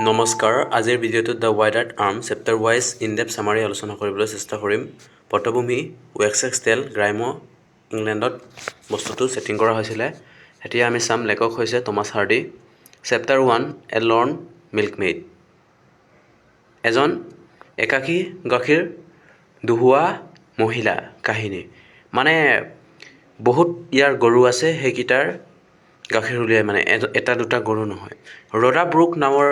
নমস্কাৰ আজিৰ ভিডিঅ'টোত the withered arm chapter wise in depth summary আলোচনা কৰিবলৈ চেষ্টা কৰিম পটভূমি ৱেক্সেক্স টেল গ্ৰাম্য ইংলেণ্ডত বস্তুটো ছেটিং কৰা হৈছিলে এতিয়া আমি চাম লেখক হৈছে টমাছ হাৰ্ডি চেপ্টাৰ 1 এ লৰ্ন মিল্কমেইড এজন একাকী গাখীৰ দুহুৱা মহিলা কাহিনী মানে বহুত ইয়াৰ গৰু আছে সেইকেইটাৰ গাখীৰ উলিয়াই মানে এটা দুটা গৰু নহয় ৰডা ব্ৰুক নামৰ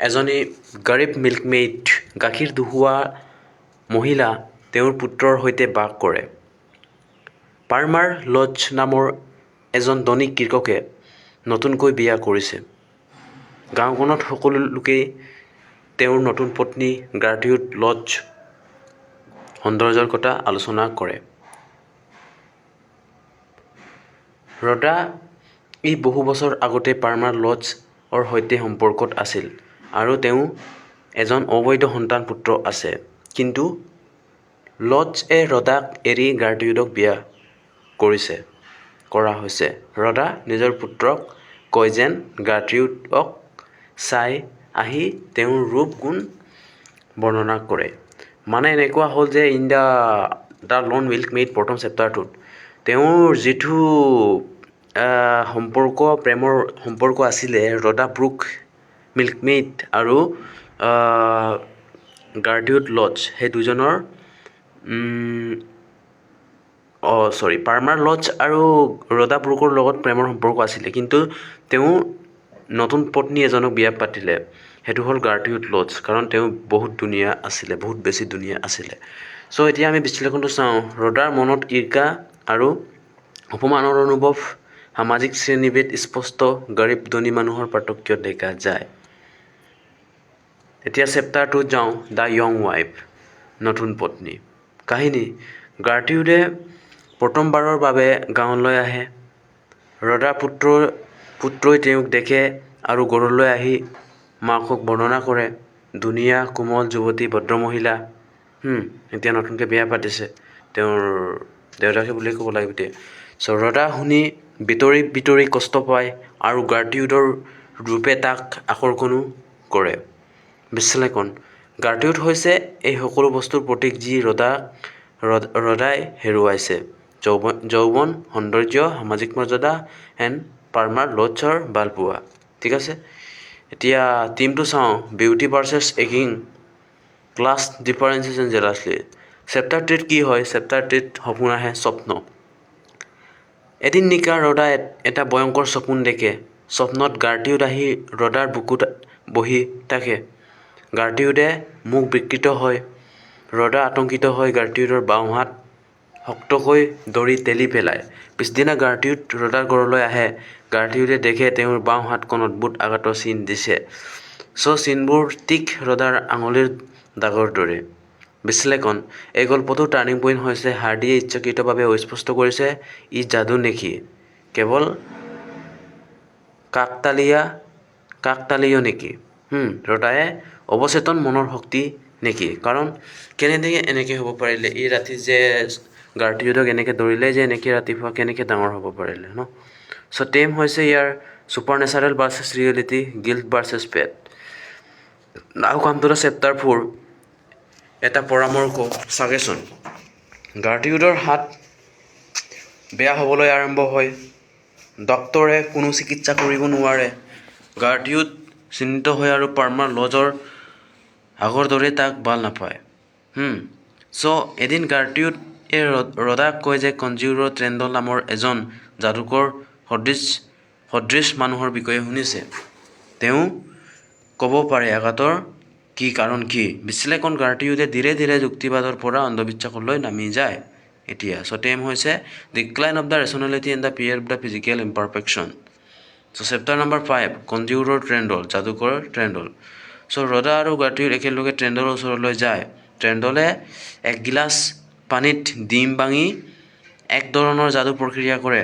এজনী গৰীব মিল্কমেইড গাখীৰ দুহুৱা মহিলা তেওঁৰ পুত্ৰৰ সৈতে বাস কৰে পাৰ্মাৰ লজ নামৰ এজন ধনী কৃষকে নতুনকৈ বিয়া কৰিছে গাঁওখনত সকলো লোকেই তেওঁৰ নতুন পত্নী গাৰ্টিউড লজ সৌন্দৰ্যৰ কথা আলোচনা কৰে ৰডা ই বহু বছৰ আগতে পাৰ্মাৰ লজৰ সৈতে সম্পৰ্কত আছিল আৰু তেওঁ এজন অবৈধ সন্তান পুত্ৰ আছে কিন্তু লজে ৰডাক এৰি গাৰ্টিউডক বিয়া কৰা হৈছে ৰডা নিজৰ পুত্ৰক কয় যেন গাৰ্টিউডক চাই আহি তেওঁৰ ৰূপ গুণ বৰ্ণনা কৰে মানে এনেকুৱা হ'ল যে ইন দ্য লৰ্ন মিল্কমেইড প্ৰথম চেপ্টাৰটোত তেওঁৰ যিটো প্ৰেমৰ সম্পৰ্ক আছিলে ৰডা ব্ৰুক মিল্কমেইড আৰু গাৰ্টিউড লজ সেই দুজনৰ পাৰ্মাৰ লজ আৰু ৰডা ব্ৰুকৰ লগত প্ৰেমৰ সম্পৰ্ক আছিলে কিন্তু তেওঁ নতুন পত্নী এজনক বিয়া পাতিলে সেইটো হ'ল গাৰ্টিউড লজ কাৰণ তেওঁ বহুত বেছি ধুনীয়া আছিলে চ' এতিয়া আমি বিশ্লেষণটো চাওঁ ৰডাৰ মনত ঈৰ্ষা আৰু অপমানৰ অনুভৱ সামাজিক শ্ৰেণীভেদ স্পষ্ট গৰীব ধনী মানুহৰ পাৰ্থক্য দেখা যায় এতিয়া চেপ্টাৰটোত যাওঁ দ্য য়ং ৱাইফ নতুন পত্নী কাহিনী গাৰ্টিউডে প্ৰথমবাৰৰ বাবে গাঁৱলৈ আহে ৰডাৰ পুত্ৰই তেওঁক দেখে আৰু ঘৰলৈ আহি মাকক বৰ্ণনা কৰে ধুনীয়া কোমল যুৱতী ভদ্ৰমহিলা এতিয়া নতুনকৈ বিয়া পাতিছে তেওঁৰ দেউতাকে বুলি ক'ব লাগিব এতিয়া চ' ৰডা শুনি ভিতৰি কষ্ট পায় আৰু গাৰ্টিউডৰ ৰূপে তাক আকৰ্ষণো কৰে বিশ্লেষণ গাৰ্টিউড হৈছে এই সকলো বস্তুৰ প্ৰতীক যি ৰডাই হেৰুৱাইছে যৌৱন সৌন্দৰ্য সামাজিক মৰ্যাদা এণ্ড পাৰ্মাৰ লজৰ ভালপোৱা ঠিক আছে এতিয়া টিমটো চাওঁ বিউটি ভাৰ্চেছ এগিং class differences and jealously chapter 3 কি হয় চেপ্টাৰ 3 সপোন আহে স্বপ্ন এদিন নিশা ৰডা এটা ভয়ংকৰ সপোন দেখে স্বপ্নত গাৰ্টিউড আহি ৰডাৰ বুকুত বহি থাকে গাৰ্টিউডে মুখ বিকৃত হয় ৰডা আতংকিত হৈ গাৰ্টিউডৰ বাওঁহাত শক্তকৈ ধৰি ঠেলি পেলায় পিছদিনা গাৰ্টিউড ৰডাৰ ঘৰলৈ আহে গাৰ্টিউডে দেখে তেওঁৰ বাওঁ হাতখন অদ্ভুত আঘাতৰ চিন দিছে চ' চিনবোৰ ঠিক ৰডাৰ আঙুলিৰ দাগৰ দৰে বিশ্লেষণ এই গল্পটোৰ টাৰ্ণিং পইণ্ট হৈছে হাৰ্ডিয়ে ইচ্ছাকৃতভাৱে স্পষ্ট কৰিছে ই যাদু নেকি কেৱল কাকতালীয় নেকি ৰডায়ে অৱচেতন মনৰ শক্তি নেকি কাৰণ কেনেকৈ এনেকৈ হ'ব পাৰিলে এই ৰাতি যে গাৰ্টিউডক এনেকৈ ধৰিলে যে এনেকৈ ৰাতিপুৱা কেনেকৈ ডাঙৰ হ'ব পাৰিলে ন চ' টেম হৈছে ইয়াৰ supernatural versus reality guilt versus পেট now come to the chapter 4 এটা পৰামৰ্শ ছাগেশ্যন গাৰ্টিউডৰ হাত বেয়া হ'বলৈ আৰম্ভ হয় ডক্তৰে কোনো চিকিৎসা কৰিব নোৱাৰে গাৰ্টিউড চিন্তিত হয় আৰু পাৰ্মাৰ লজৰ আগৰ দৰে তাক ভাল নাপায় চ' এদিন গাৰ্টিউডে ৰডাক কয় যে কনজিউৰৰ ট্ৰেণ্ডল নামৰ এজন যাদুকৰ সদৃশ মানুহৰ বিষয়ে শুনিছে তেওঁ ক'ব পাৰে আঘাতৰ কাৰণ কি বিশ্লেষণ গাৰ্টিউডে ধীৰে ধীৰে যুক্তিবাদৰ পৰা অন্ধবিশ্বাসলৈ নামি যায় এতিয়া চ' টেম হৈছে decline of the rationality and the fear of the physical imperfection so' chapter number 5 conjurer Trendle যাদুকৰ ট্ৰেণ্ডল চ' ৰডা আৰু গাৰ্টিউড একেলগে ট্ৰেণ্ডলৰ ওচৰলৈ যায় ট্ৰেণ্ডলে এক গিলাচ পানীত ডিম ভাঙি এক ধৰণৰ যাদু প্ৰক্ৰিয়া কৰে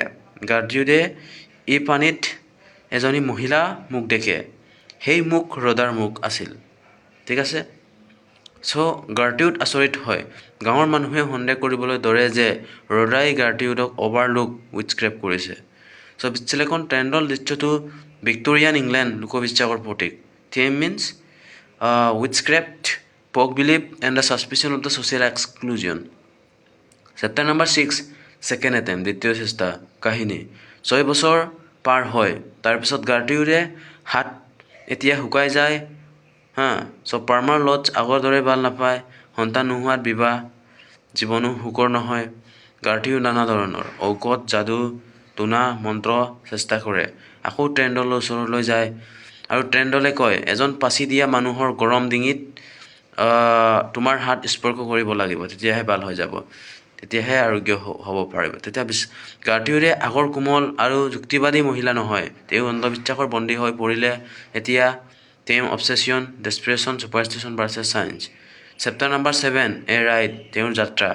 গাৰ্টিউডে এই পানীত এজনী মহিলা মুখ দেখে সেই মুখ ৰডাৰ মুখ আছিল ঠিক আছে চ' গাৰ্টিউড আচৰিত হয় গাঁৱৰ মানুহে সন্দেহ কৰিবলৈ ধৰে যে ৰডাই গাৰ্টিউডক অভাৰলুক উইটচক্ৰেফ্ট কৰিছে চ' বিশ্লেষণ ট্ৰেণ্ডল দৃশ্যটো Victorian England লোকবিশ্বাসৰ Pratik Theme means witchcraft, folk belief, and the suspicion of the social exclusion. Chapter number 6 second attempt দ্বিতীয় চেষ্টা কাহিনী 6 বছৰ পাৰ হয় তাৰপিছত গাৰ্টিউৰে হাত এতিয়া শুকাই যায় পাৰ্মাৰ লডছ আগৰ দৰে ভাল নাপায় সন্তান নোহোৱাত বিবাহ জীৱনো সুকৰ নহয় গাৰ্টিউ নানা ধৰণৰ ঔষধ যাদু টুনা মন্ত্ৰ চেষ্টা কৰে আকৌ ট্ৰেণ্ডলৰ ওচৰলৈ যায় আৰু ট্ৰেণ্ডলে কয় এজন পাচি দিয়া মানুহৰ গৰম ডিঙিত তোমাৰ হাত স্পৰ্শ কৰিব লাগিব তেতিয়াহে ভাল হৈ যাব তেতিয়াহে আৰোগ্য হ'ব পাৰিব তেতিয়া গাৰ্টিউৰে আগৰ কোমল আৰু যুক্তিবাদী মহিলা নহয় তেওঁ অন্ধবিশ্বাসৰ বন্দী হৈ পৰিলে এতিয়া তেওঁ obsession ডেছপ্ৰেশ্যন ছুপাৰষ্টিশ্যন versus science chapter number 7 এ ৰাইড তেওঁৰ যাত্ৰা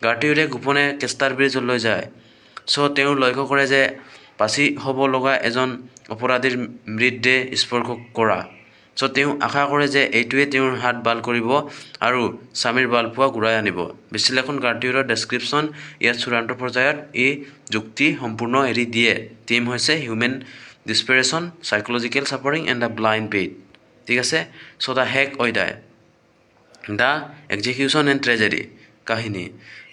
গাৰ্টিউৰে গোপনে কেষ্টাৰ ব্ৰিজলৈ যায় চ' তেওঁ লক্ষ্য কৰে যে পাচি হ'ব লগা এজন অপৰাধীৰ মৃতদেহ স্পৰ্শ কৰা চ' তেওঁ আশা কৰে যে এইটোৱে তেওঁৰ হাত ভাল কৰিব আৰু স্বামীৰ ভালপোৱা ঘূৰাই আনিব বিশ্লেষণ গাৰ্টিউৰৰ ডেছক্ৰিপশ্যন ইয়াত চূড়ান্ত পৰ্যায়ত এই যুক্তি সম্পূৰ্ণ এৰি দিয়ে থিম হৈছে human desperation psychological suffering and the blind পেইড ঠিক আছে চ' দ্য হেক অধ্যায় দ্য এক্সিকিউশ্যন এণ্ড ট্ৰেজেডি কাহিনী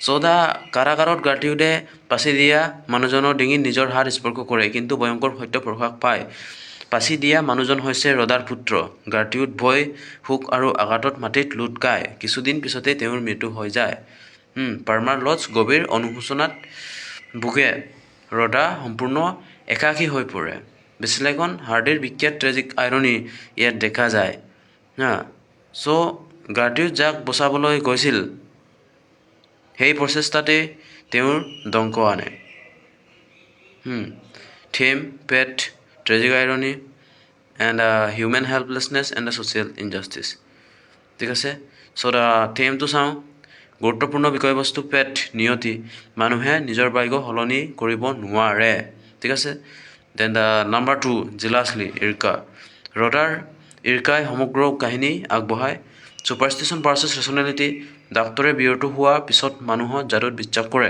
চ' দ্য কাৰাগাৰত গাৰ্টিউৰে পাচি দিয়া মানুহজনৰ ডিঙিত নিজৰ হাত স্পৰ্শ কৰে কিন্তু ভয়ংকৰ সত্য প্ৰকাশ পায় পাচি দিয়া মানুহজন হৈছে ৰদাৰ পুত্ৰ গাৰ্টিউড ভয় শোক আৰু আঘাতত মাটিত লুটকায় কিছুদিন পিছতেই তেওঁৰ মৃত্যু হৈ যায় পাৰ্মাৰ লডছ গভীৰ অনুশোচনাত ভোগে ৰদা সম্পূৰ্ণ একাকী হৈ পৰে বিশ্লেষণ হাৰ্ডিৰ বিখ্যাত ট্ৰেজিক আইৰনী ইয়াত দেখা যায় চ' গাৰ্টিউড যাক বচাবলৈ গৈছিল সেই প্ৰচেষ্টাতে তেওঁৰ ডংক আনে theme fate tragic irony and human helplessness and the social injustice ঠিক আছে চ' দ্য থিমটো চাওঁ গুৰুত্বপূৰ্ণ বিষয়বস্তু পেট নিয়তি মানুহে নিজৰ ভাগ্য সলনি কৰিব নোৱাৰে ঠিক আছে দেন দ্য নম্বৰ 2 জিলাছলি ইৰ্কা ৰডাৰ ইৰ্কাই সমগ্ৰ কাহিনী আগবঢ়ায় ছুপাৰষ্টিশ্যন ভাৰ্চেছ ৰেচনেলিটি ডাক্তৰে বিৰতি হোৱাৰ পিছত মানুহৰ যাদুত বিশ্বাস কৰে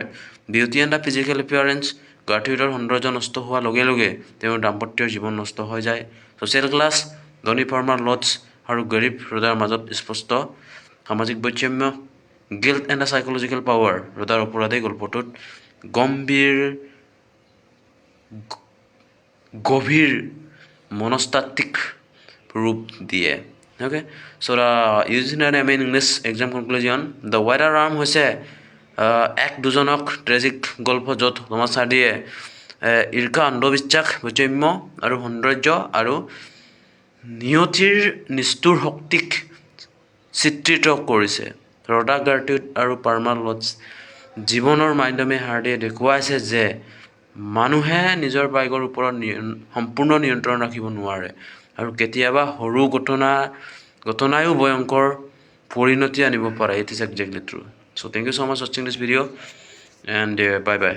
beauty and the physical appearance গাৰ্টিউডৰ সৌন্দৰ্য নষ্ট হোৱাৰ লগে লগে তেওঁৰ দাম্পত্যৰ জীৱন নষ্ট হৈ যায় ছ'চিয়েল ক্লাছ ধনী ফাৰ্মাৰ লডছ আৰু গৰীব ৰজাৰ মাজত স্পষ্ট সামাজিক বৈষম্য guilt and the psychological power ৰজাৰ অপৰাধী গল্পটোত গভীৰ মনস্তাত্ত্বিক ৰূপ দিয়ে অ'কে চ' দ্য ইউজিন এণ্ড এম in English exam conclusion the ৱাইডাৰ আৰ্ম হৈছে এক দুজনক ট্ৰেজিক গল্প য'ত থমাছ হাৰ্ডিয়ে ইৰ্কা অন্ধবিশ্বাস বৈষম্য আৰু সৌন্দৰ্য আৰু নিয়তিৰ নিষ্ঠুৰ শক্তিক চিত্ৰিত কৰিছে ৰডা গাৰ্টিউড আৰু পাৰ্মাৰ লডছ জীৱনৰ মাধ্যমে হাৰ্ডিয়ে দেখুৱাইছে যে মানুহে নিজৰ ভাগ্যৰ ওপৰত সম্পূৰ্ণ নিয়ন্ত্ৰণ ৰাখিব নোৱাৰে আৰু কেতিয়াবা সৰু ঘটনায়ো ভয়ংকৰ পৰিণতি আনিব পাৰে it is exactly true so' thank you so' much ৱাচিং this video' and bye bye